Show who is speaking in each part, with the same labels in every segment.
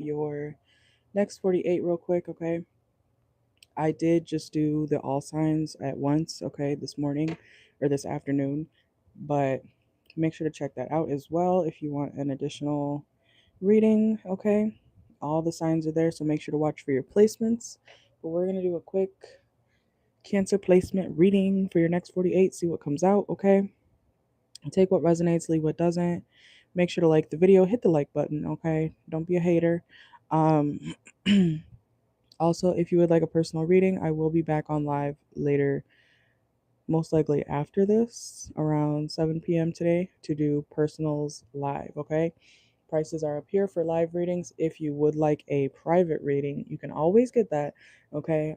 Speaker 1: your next 48 real quick, okay? I did just do the all signs at once, okay, this morning or this afternoon, but make sure to check that out as well if you want an additional reading, okay? All the signs are there, so make sure to watch for your placements. But we're going to do a quick Cancer placement reading for your next 48, see what comes out, okay? Take what resonates, leave what doesn't. Make sure to like the video, hit the like button, okay? Don't be a hater. Um, Also, if you would like a personal reading, I will be back on live later, most likely after this, around 7 p.m. today, to do personals live, okay? Prices are up here for live readings. If you would like a private reading, you can always get that, okay?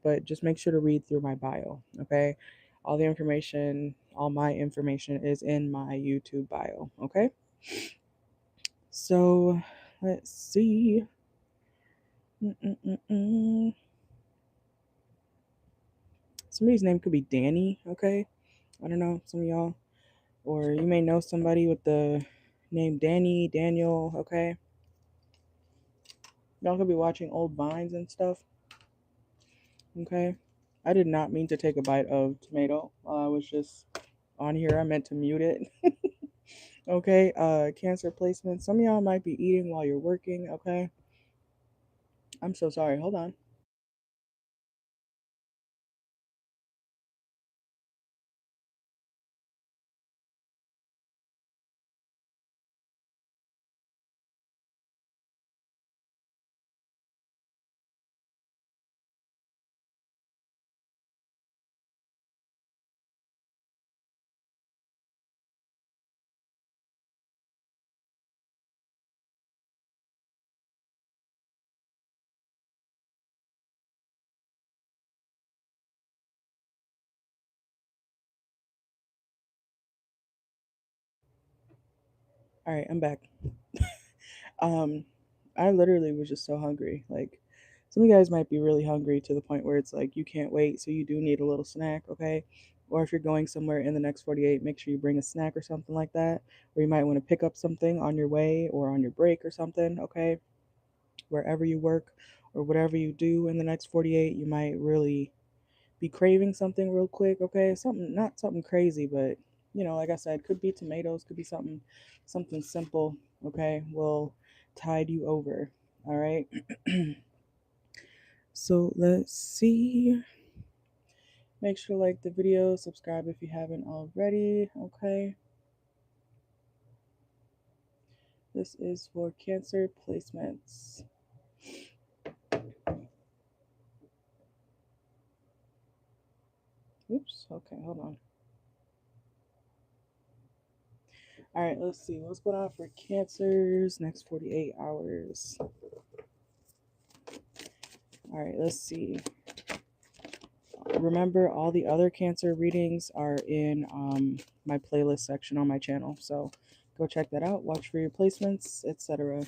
Speaker 1: But just make sure to read through my bio, okay? All the information, all my information is in my YouTube bio, okay? So, let's see. Somebody's name could be Danny, okay? I don't know, some of y'all. Or you may know somebody with the name Danny, Daniel, okay? Y'all could be watching old vines and stuff, okay? I did not mean to take a bite of tomato while I was just on here. I meant to mute it. Okay, Cancer placement. Some of y'all might be eating while you're working, okay? I'm so sorry. Hold on. All right, I'm back. Um, I literally was just so hungry. Like, some of you guys might be really hungry to the point where it's like you can't wait, so you do need a little snack, okay? Or if you're going somewhere in the next 48, make sure you bring a snack or something like that. Or you might want to pick up something on your way or on your break or something, okay? Wherever you work or whatever you do in the next 48, you might really be craving something real quick, okay? Something, not something crazy, but like I said, could be tomatoes, could be something simple, okay? Will tide you over. All right. So let's see. Make sure to like the video, subscribe if you haven't already, okay? This is for Cancer placements. Oops, okay, hold on. All right, let's see what's going on for Cancers next 48 hours. All right, let's see. Remember, all the other Cancer readings are in my playlist section on my channel, so go check that out, watch for your placements, etc.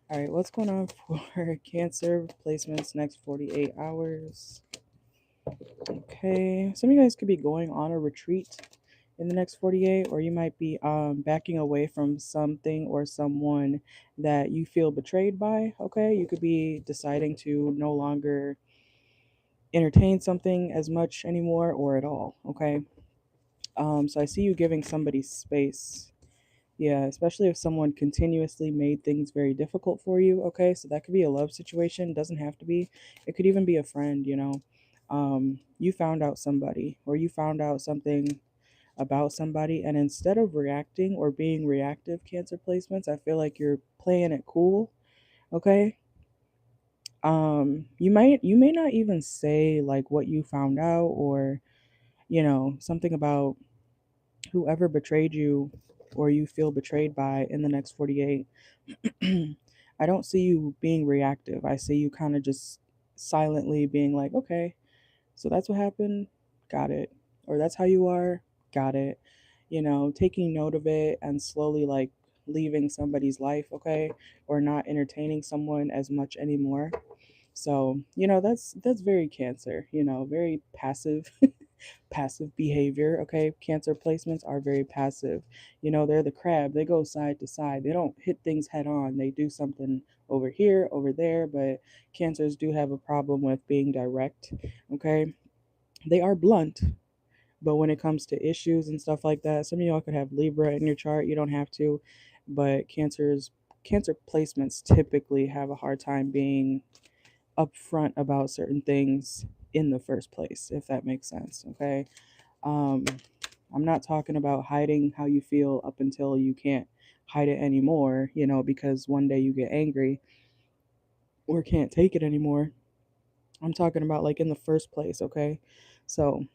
Speaker 1: All right, what's going on for Cancer placements next 48 hours? Okay, some of you guys could be going on a retreat in the next 48, or you might be backing away from something or someone that you feel betrayed by, okay? You could be deciding to no longer entertain something as much anymore or at all, okay? So I see you giving somebody space. Yeah, especially if someone continuously made things very difficult for you, okay? So that could be a love situation, doesn't have to be. It could even be a friend. You found out somebody or you found out something about somebody, and instead of reacting or being reactive, Cancer placements, I feel like you're playing it cool, okay? You may not even say like what you found out, or something about whoever betrayed you or you feel betrayed by in the next 48. I don't see you being reactive. I see you kind of just silently being like, okay, so that's what happened, got it. Or that's how you are, got it. Taking note of it and slowly like leaving somebody's life, okay? Or not entertaining someone as much anymore. So, that's very Cancer, very passive. passive behavior. Okay, Cancer placements are very passive. You know, they're the crab. They go side to side. They don't hit things head on. They do something over here, over there, but Cancers do have a problem with being direct. Okay, they are blunt, but when it comes to issues and stuff like that, some of y'all could have Libra in your chart. You don't have to, but Cancer placements typically have a hard time being upfront about certain things in the first place, if that makes sense. Okay. Um, I'm not talking about hiding how you feel up until you can't hide it anymore, you know, because one day you get angry or can't take it anymore. I'm talking about like in the first place. Okay. So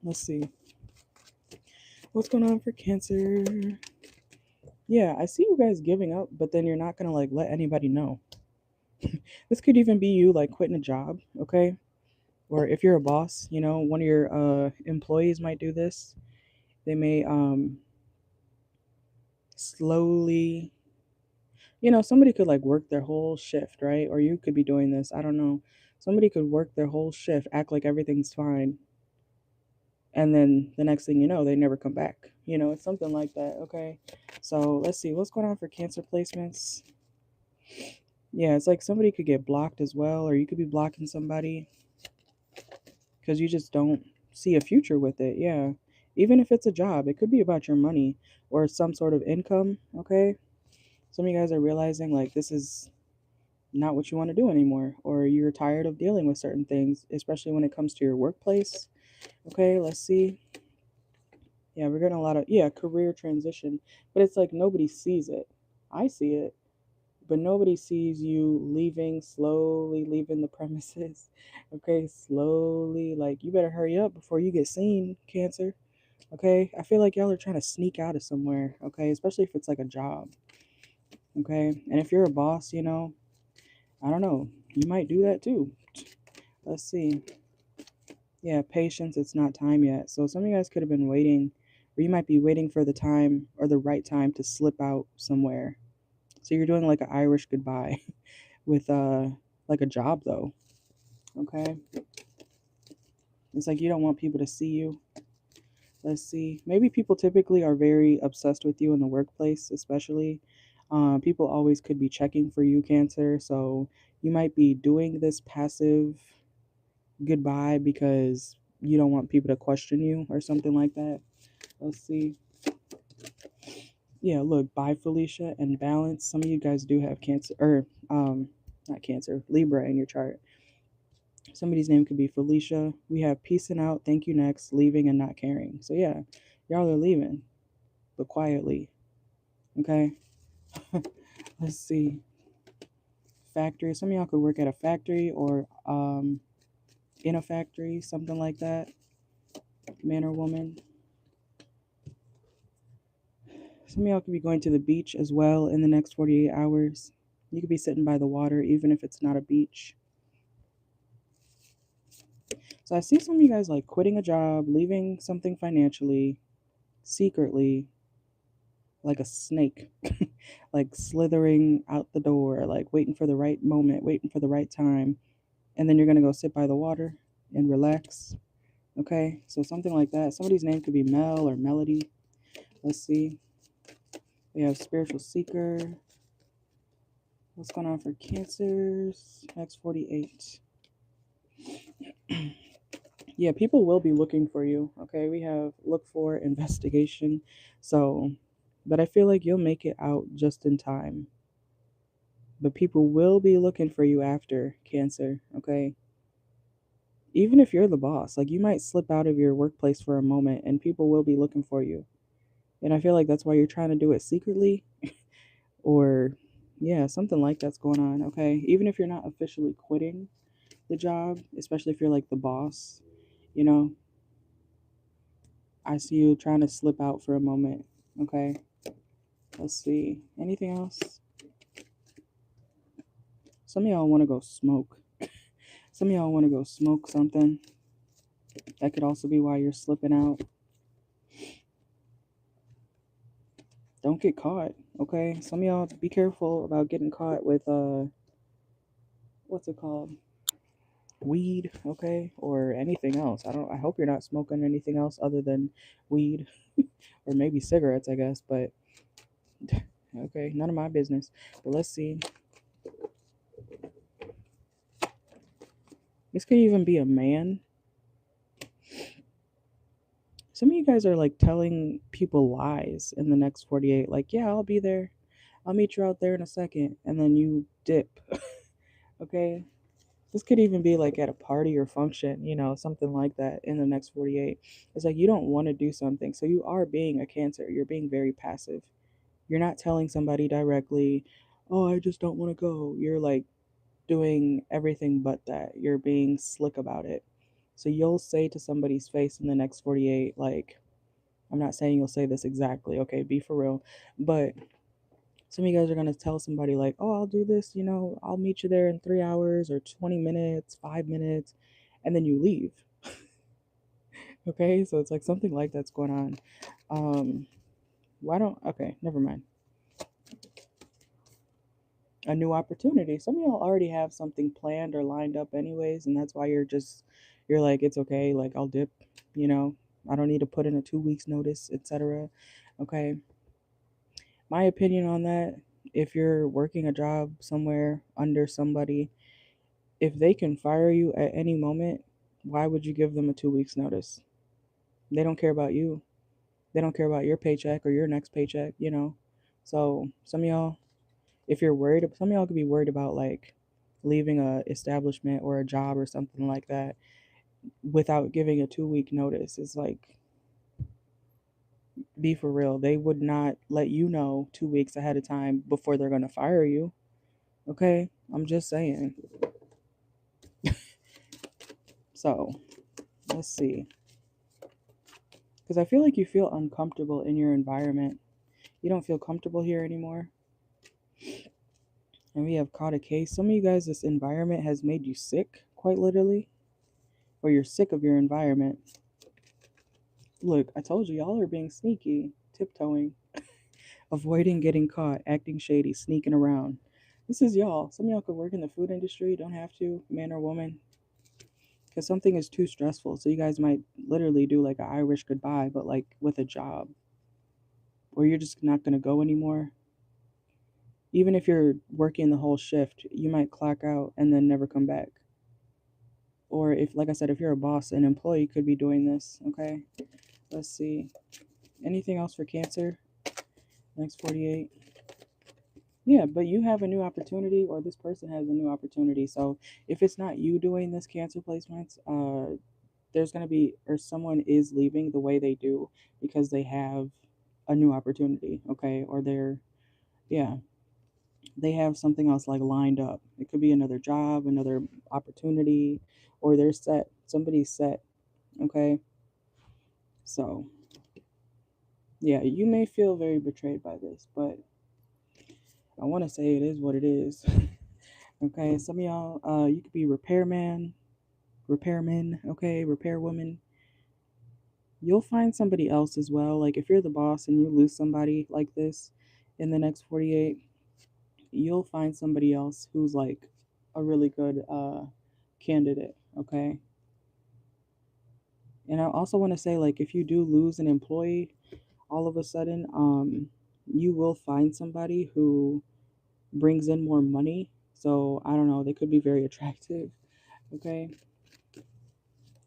Speaker 1: let's see what's going on for Cancer. Yeah, I see you guys giving up, but then you're not gonna like let anybody know. This could even be you like quitting a job, okay? Or if you're a boss, you know, one of your employees might do this. They may slowly, you know, somebody could like work their whole shift, right? Or you could be doing this, I don't know. Somebody could work their whole shift, act like everything's fine, and then the next thing you know, they never come back. You know, it's something like that, okay? So let's see what's going on for Cancer placements. Yeah, it's like somebody could get blocked as well, or you could be blocking somebody because you just don't see a future with it. Yeah. Even if it's a job, it could be about your money or some sort of income. Okay. Some of you guys are realizing like this is not what you want to do anymore, or you're tired of dealing with certain things, especially when it comes to your workplace. Okay. Let's see. Yeah, we're getting a lot of, yeah, career transition, but it's like nobody sees it. I see it, but nobody sees you leaving, slowly leaving the premises. Okay, slowly. Like, you better hurry up before you get seen, Cancer. Okay, I feel like y'all are trying to sneak out of somewhere. Okay, especially if it's like a job. Okay, and if you're a boss, you know, I don't know, you might do that too. Let's see. Yeah, patience, it's not time yet. So some of you guys could have been waiting, or you might be waiting for the time or the right time to slip out somewhere. So you're doing like an Irish goodbye with like a job though. Okay, it's like you don't want people to see you. Let's see, maybe people typically are very obsessed with you in the workplace, especially people always could be checking for you, Cancer. So you might be doing this passive goodbye because you don't want people to question you or something like that. Let's see. Yeah, look, bye Felicia and balance. Some of you guys do have Cancer or not Cancer, Libra in your chart. Somebody's name could be Felicia. We have peacing out, thank you next, leaving and not caring. So yeah, y'all are leaving, but quietly. Okay. Let's see. Factory. Some of y'all could work at a factory or in a factory, something like that. Man or woman. Some of y'all could be going to the beach as well in the next 48 hours. You could be sitting by the water, even if it's not a beach. So I see some of you guys like quitting a job, leaving something financially, secretly, like a snake, like slithering out the door, like waiting for the right moment, waiting for the right time. And then you're going to go sit by the water and relax. Okay, so something like that. Somebody's name could be Mel or Melody. Let's see. We have Spiritual Seeker. What's going on for Cancers? X48. Yeah, people will be looking for you. Okay, we have look for investigation. So, but I feel like you'll make it out just in time. But people will be looking for you after, Cancer. Okay, even if you're the boss, like you might slip out of your workplace for a moment and people will be looking for you. And I feel like that's why you're trying to do it secretly or yeah, something like that's going on. Okay, even if you're not officially quitting the job, especially if you're like the boss, you know, I see you trying to slip out for a moment. Okay, let's see. Anything else? Some of y'all want to go smoke. Some of y'all want to go smoke something. That could also be why you're slipping out. Don't get caught, okay? Some of y'all be careful about getting caught with what's it called? weed, okay, or anything else. I hope you're not smoking anything else other than weed or maybe cigarettes, I guess, but okay, none of my business. But let's see. This could even be a man. Some of you guys are like telling people lies in the next 48. Like, yeah, I'll be there. I'll meet you out there in a second. And then you dip. Okay. This could even be like at a party or function, something like that in the next 48. It's like you don't want to do something. So you are being a Cancer. You're being very passive. You're not telling somebody directly, oh, I just don't want to go. You're like doing everything but that. You're being slick about it. So you'll say to somebody's face in the next 48, like, I'm not saying you'll say this exactly, okay, be for real. But some of you guys are going to tell somebody, like, oh, I'll do this, I'll meet you there in 3 hours or 20 minutes, 5 minutes, and then you leave. Okay, so it's like something like that's going on. Okay, never mind. A new opportunity. Some of y'all already have something planned or lined up anyways, and that's why you're like, it's okay, like I'll dip, you know. I don't need to put in a 2 weeks notice, etc. Okay. My opinion on that, if you're working a job somewhere under somebody, if they can fire you at any moment, why would you give them a 2 weeks notice? They don't care about you. They don't care about your paycheck or your next paycheck. So some of y'all, if you're worried, some of y'all could be worried about like leaving a establishment or a job or something like that without giving a 2 week notice. It's like, be for real. They would not let you know 2 weeks ahead of time before they're gonna fire you. Okay? I'm just saying. So let's see. Because I feel like you feel uncomfortable in your environment. You don't feel comfortable here anymore. And we have caught a case. Some of you guys, this environment has made you sick, quite literally. Or you're sick of your environment. Look, I told you, y'all are being sneaky, tiptoeing, avoiding getting caught, acting shady, sneaking around. This is y'all. Some of y'all could work in the food industry, don't have to, man or woman, because something is too stressful. So you guys might literally do like an Irish goodbye, but like with a job. Or you're just not going to go anymore. Even if you're working the whole shift, you might clock out and then never come back. Or if, like I said, if you're a boss, an employee could be doing this, okay? Let's see. Anything else for Cancer? Next 48. Yeah, but you have a new opportunity, or this person has a new opportunity. So if it's not you doing this Cancer placements, there's going to be, or someone is leaving the way they do because they have a new opportunity, okay? Or yeah, they have something else like lined up. It could be another job, another opportunity, or they're set. Somebody's set, okay? So, yeah, you may feel very betrayed by this, but I want to say it is what it is. Okay, some of y'all, you could be repairman, okay, repairwoman. You'll find somebody else as well. Like if you're the boss and you lose somebody like this in the next 48, you'll find somebody else who's like a really good candidate, okay? And I also want to say, like, if you do lose an employee all of a sudden, you will find somebody who brings in more money. So I don't know, they could be very attractive, okay?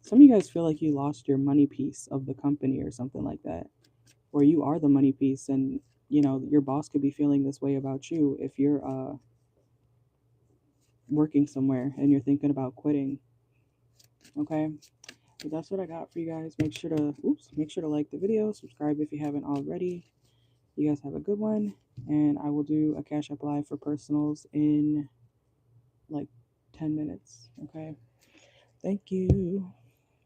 Speaker 1: Some of you guys feel like you lost your money piece of the company or something like that, or you are the money piece, and your boss could be feeling this way about you if you're working somewhere and you're thinking about quitting. Okay, so that's what I got for you guys. Make sure to like the video, subscribe if you haven't already. You guys have a good one, and I will do a Cash App Live for personals in like 10 minutes. Okay, thank you.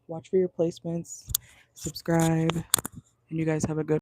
Speaker 1: Watch for your placements, subscribe, and you guys have a good